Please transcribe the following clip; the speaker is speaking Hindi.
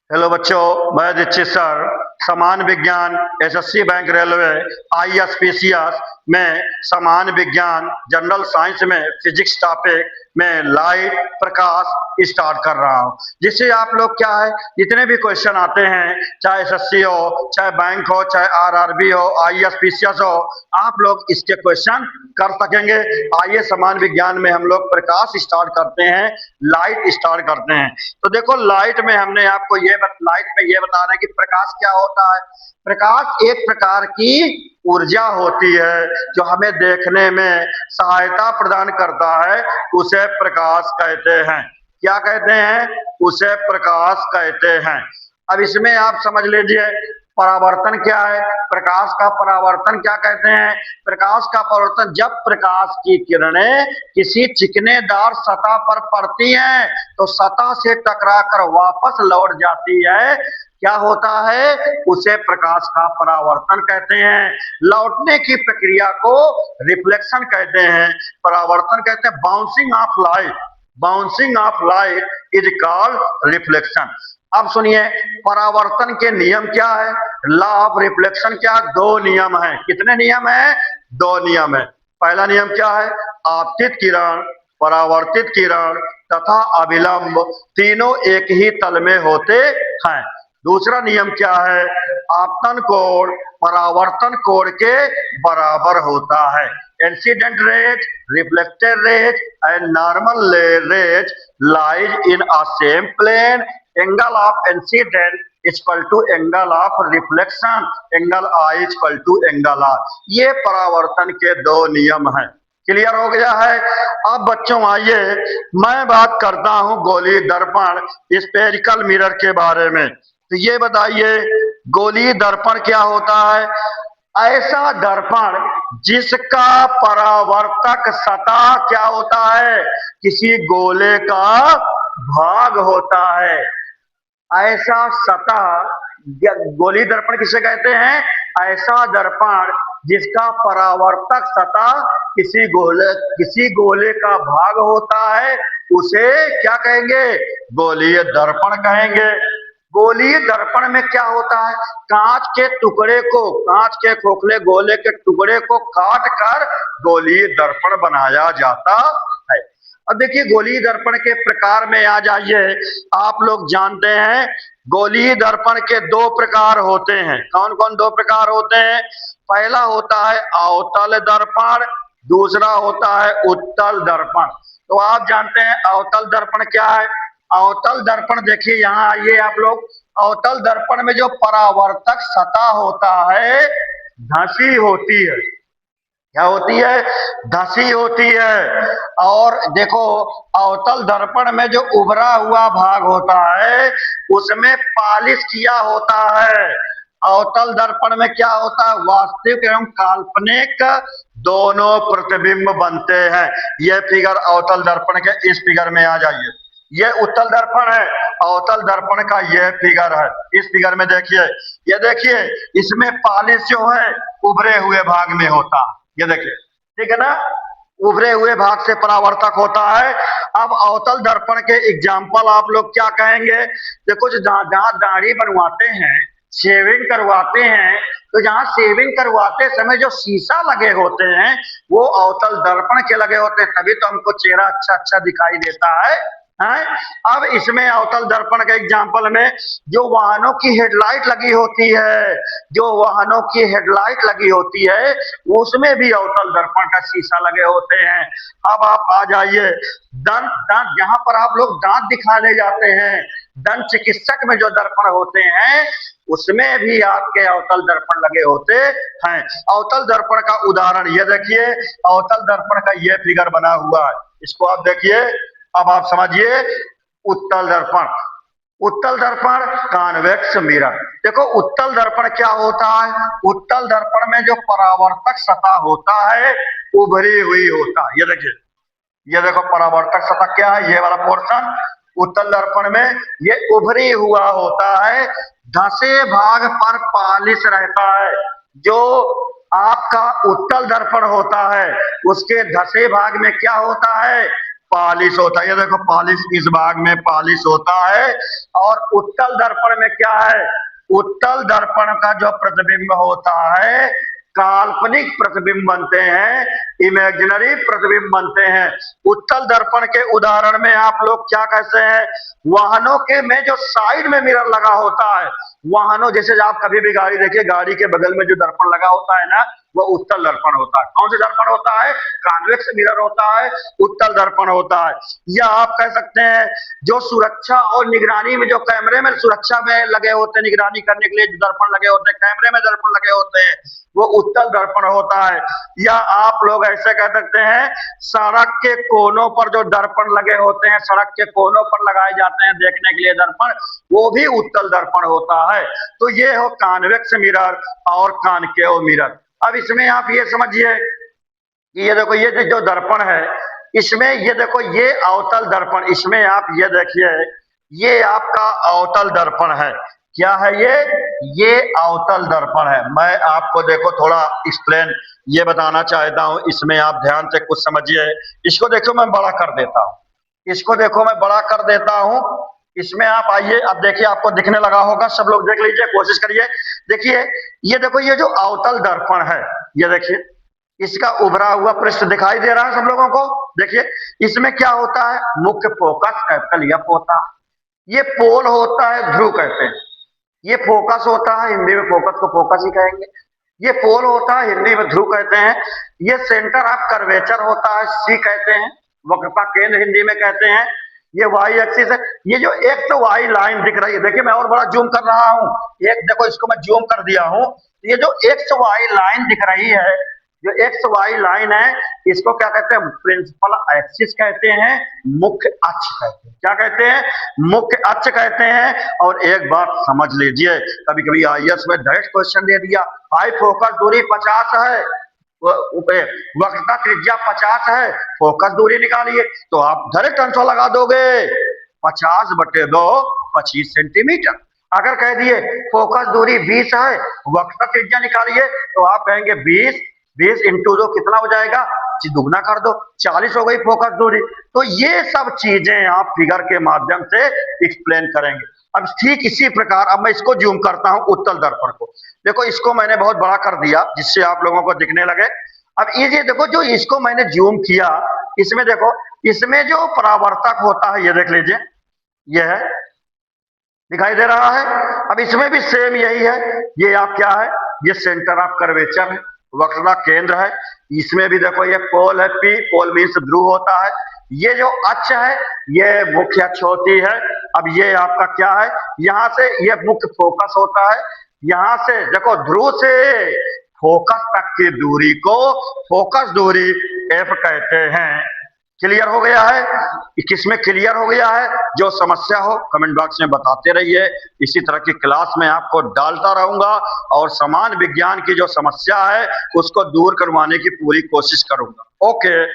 हेलो बच्चों, मैं दीक्षित सर समान विज्ञान एसएससी बैंक रेलवे आईएसपीसीएस में समान विज्ञान जनरल साइंस में फिजिक्स टॉपिक में लाइट प्रकाश स्टार्ट कर रहा हूं, जिससे आप लोग क्या है जितने भी क्वेश्चन आते हैं, चाहे एसएससी हो, चाहे बैंक हो, चाहे आरआरबी हो, आईएसपीसीएस हो, आप लोग इसके क्वेश्चन कर सकेंगे। आइए समान विज्ञान में हम लोग प्रकाश स्टार्ट करते हैं, लाइट स्टार्ट करते हैं। तो देखो लाइट में हमने आपको लाइट में ये बता रहे हैं कि प्रकाश क्या होता है। प्रकाश एक प्रकार की ऊर्जा होती है जो हमें देखने में सहायता प्रदान करता है, उसे प्रकाश कहते हैं। क्या कहते हैं? उसे प्रकाश कहते हैं। अब इसमें आप समझ लीजिए परावर्तन क्या है। प्रकाश का परावर्तन क्या कहते हैं? प्रकाश का परावर्तन जब प्रकाश की किरणें किसी चिकनेदार सतह पर पड़ती हैं तो सतह से टकराकर वापस लौट जाती है। क्या होता है? उसे प्रकाश का परावर्तन कहते हैं। लौटने की प्रक्रिया को रिफ्लेक्शन कहते हैं, परावर्तन कहते हैं। Bouncing off light is called reflection. अब सुनिए परावर्तन के नियम क्या है। लॉ ऑफ रिफ्लेक्शन क्या? दो नियम है। कितने नियम है? दो नियम है। पहला नियम क्या है? आपतित किरण, परावर्तित किरण तथा अभिलंब तीनों एक ही तल में होते हैं। दूसरा नियम क्या है? आपतन कोण परावर्तन कोण के बराबर होता है। Incident ray, reflected ray and normal ray lies in a same plane. Angle of incidence equal to angle of reflection, angle I equal to angle R. ये परावर्तन के दो नियम हैं। क्लियर हो गया है? अब बच्चों आइए मैं बात करता हूं गोलीय दर्पण, स्फेरिकल मिरर के बारे में। तो ये बताइए गोलीय दर्पण क्या होता है? ऐसा दर्पण जिसका परावर्तक सतह क्या होता है? किसी गोले का भाग होता है। ऐसा सतह गोलीय दर्पण किसे कहते हैं? ऐसा दर्पण जिसका परावर्तक सतह किसी गोले का भाग होता है, उसे क्या कहेंगे? गोलीय दर्पण कहेंगे। गोलीय दर्पण में क्या होता है? कांच के खोखले गोले के टुकड़े को काट कर गोलीय दर्पण बनाया जाता है। अब देखिए गोलीय दर्पण के प्रकार में आ जाइए। आप लोग जानते हैं गोलीय दर्पण के दो प्रकार होते हैं। कौन कौन दो प्रकार होते हैं? पहला होता है अवतल दर्पण, दूसरा होता है उत्तल दर्पण। तो आप जानते हैं अवतल दर्पण क्या है? अवतल दर्पण देखिए यहाँ आइए आप लोग। अवतल दर्पण में जो परावर्तक सतह होता है धंसी होती है। क्या होती है? धंसी होती है। और देखो अवतल दर्पण में जो उभरा हुआ भाग होता है उसमें पॉलिश किया होता है। अवतल दर्पण में क्या होता है? वास्तविक एवं काल्पनिक दोनों प्रतिबिंब बनते हैं। यह फिगर अवतल दर्पण के इस फिगर में आ जाइए। ये उत्तल दर्पण है, अवतल दर्पण का यह फिगर है। इस फिगर में देखिए, ये देखिए इसमें पॉलिश जो है उभरे हुए भाग में होता है। ये देखिए, ठीक है ना? उभरे हुए भाग से परावर्तक होता है। अब अवतल दर्पण के एग्जाम्पल आप लोग क्या कहेंगे? देखो जहां दाढ़ी बनवाते हैं, शेविंग करवाते हैं, तो जहां शेविंग करवाते समय जो शीशा लगे होते हैं वो अवतल दर्पण के लगे होते हैं, तभी तो हमको चेहरा अच्छा अच्छा दिखाई देता है। अब इसमें अवतल दर्पण के एग्जाम्पल में जो वाहनों की हेडलाइट लगी होती है, उसमें भी अवतल दर्पण का शीशा लगे होते हैं। अब आप आ जाइए दांत जहां पर आप लोग दांत दिखाने जाते हैं, दंत चिकित्सक में जो दर्पण होते हैं उसमें भी आपके अवतल दर्पण लगे होते हैं। अवतल दर्पण का उदाहरण ये देखिए, अवतल दर्पण का ये फिगर बना हुआ है, इसको आप देखिए। अब आप समझिए उत्तल दर्पण। उत्तल दर्पण कॉन्वेक्स मिरर। देखो उत्तल दर्पण क्या होता है? उत्तल दर्पण में जो परावर्तक सतह होता है उभरी हुई होता है। ये देखिए, ये देखो परावर्तक सतह क्या है? ये वाला पोर्शन उत्तल दर्पण में ये उभरी हुआ होता है। धंसे भाग पर पॉलिश रहता है। जो आपका उत्तल दर्पण होता है उसके धंसे भाग में क्या होता है? पालिश होता है। ये देखो पालिश, इस भाग में पालिश होता है। और उत्तल दर्पण में क्या है? उत्तल दर्पण का जो प्रतिबिंब होता है, काल्पनिक प्रतिबिंब बनते हैं, इमेजिनरी प्रतिबिंब बनते हैं। उत्तल दर्पण के उदाहरण में आप लोग क्या कहते हैं? वाहनों के में जो साइड में मिरर लगा होता है, वाहनों जैसे आप कभी भी गाड़ी देखिए, गाड़ी के बगल में जो दर्पण लगा होता है ना, वो उत्तल दर्पण होता है। कौन सा दर्पण होता है? कॉन्वेक्स मिरर होता है, उत्तल दर्पण होता है। या आप कह सकते हैं जो सुरक्षा और निगरानी में जो कैमरे में सुरक्षा में लगे होते हैं, निगरानी करने के लिए जो दर्पण लगे होते हैं, कैमरे में दर्पण लगे होते हैं, वो उत्तल दर्पण होता है। या आप लोग ऐसे कह सकते हैं सड़क के कोनों पर जो दर्पण लगे होते हैं, सड़क के कोनों पर लगाए जाते हैं देखने के लिए दर्पण, वो भी उत्तल दर्पण होता है। तो ये हो कॉन्वेक्स मिरर और कॉनकेव मिरर। अब इसमें आप ये समझिए कि ये देखो, ये जो दर्पण है, इसमें ये देखो, ये अवतल दर्पण, इसमें आप ये देखिए, ये आपका अवतल दर्पण है। क्या है ये अवतल दर्पण है। मैं आपको देखो थोड़ा एक्सप्लेन ये बताना चाहता हूं, इसमें आप ध्यान से कुछ समझिए। इसको देखो मैं बड़ा कर देता हूं, इसको देखो मैं बड़ा कर देता हूं। इसमें आप आइए, अब देखिए आपको दिखने लगा होगा, सब लोग देख लीजिए, कोशिश करिए। देखिए ये देखो, ये जो अवतल दर्पण है, ये देखिए इसका उभरा हुआ पृष्ठ दिखाई दे रहा है सब लोगों को। देखिए इसमें क्या होता है? मुख्य फोकस कैपिटल एफ होता है। ये पोल होता है, ध्रुव कहते हैं। ये फोकस होता है, हिंदी में फोकस को फोकस ही कहेंगे। ये पोल होता है, हिंदी में ध्रुव कहते हैं। ये सेंटर ऑफ कर्वेचर होता है, सी कहते हैं, वक्रता केंद्र हिंदी में कहते हैं। ये वाई एक्सिस है। ये जो एक्स वाई लाइन दिख रही है, देखिए मैं और बड़ा जूम कर रहा हूं, एक देखो इसको मैं जूम कर दिया हूं। ये जो एक्स वाई लाइन दिख रही है, जो एक्स वाई लाइन है, इसको क्या कहते हैं? प्रिंसिपल एक्सिस कहते हैं, मुख्य अक्ष कहते हैं। क्या कहते हैं? मुख्य अक्ष कहते हैं। और एक बात समझ लीजिए, कभी कभी आईएएस में डायरेक्ट क्वेश्चन दे दिया, भाई फोकस दूरी 50 है, वक्रता त्रिज्या 50 है, फोकस दूरी निकालिए, तो आप डायरेक्ट आंसर लगा दोगे 50/2 25 सेंटीमीटर। अगर कह दिए फोकस दूरी 20 है, वक्रता त्रिज्या निकालिए, तो आप कहेंगे 20 इंटू 2 कितना हो जाएगा? दुगना कर दो, 40 हो गई फोकस दूरी। तो ये सब चीजें आप फिगर के माध्यम से एक्सप्लेन करेंगे। अब ठीक इसी प्रकार अब मैं इसको जूम करता हूं, उत्तल दर्पण को देखो, इसको मैंने बहुत बड़ा कर दिया जिससे आप लोगों को दिखने लगे। अब ये देखो, जो इसको मैंने जूम किया, इसमें देखो, इसमें जो परावर्तक होता है, ये देख लीजिए, ये है, दिखाई दे रहा है। अब इसमें भी सेम यही है। ये आप क्या है? ये सेंटर ऑफ कर्वेचर है, वक्रता केंद्र है। इसमें भी देखो, ये पोल है, पी, पोल मीन्स ध्रुव होता है। ये जो अक्ष है, ये मुख्य अक्ष होती है। अब ये आपका क्या है? यहां से ये मुख्य फोकस होता है। यहां से देखो, ध्रुव से फोकस तक की दूरी को फोकस दूरी एफ कहते हैं। क्लियर हो गया है? किसमें क्लियर हो गया है? जो समस्या हो कमेंट बॉक्स में बताते रहिए। इसी तरह की क्लास में आपको डालता रहूंगा और समान विज्ञान की जो समस्या है उसको दूर करवाने की पूरी कोशिश करूंगा। ओके।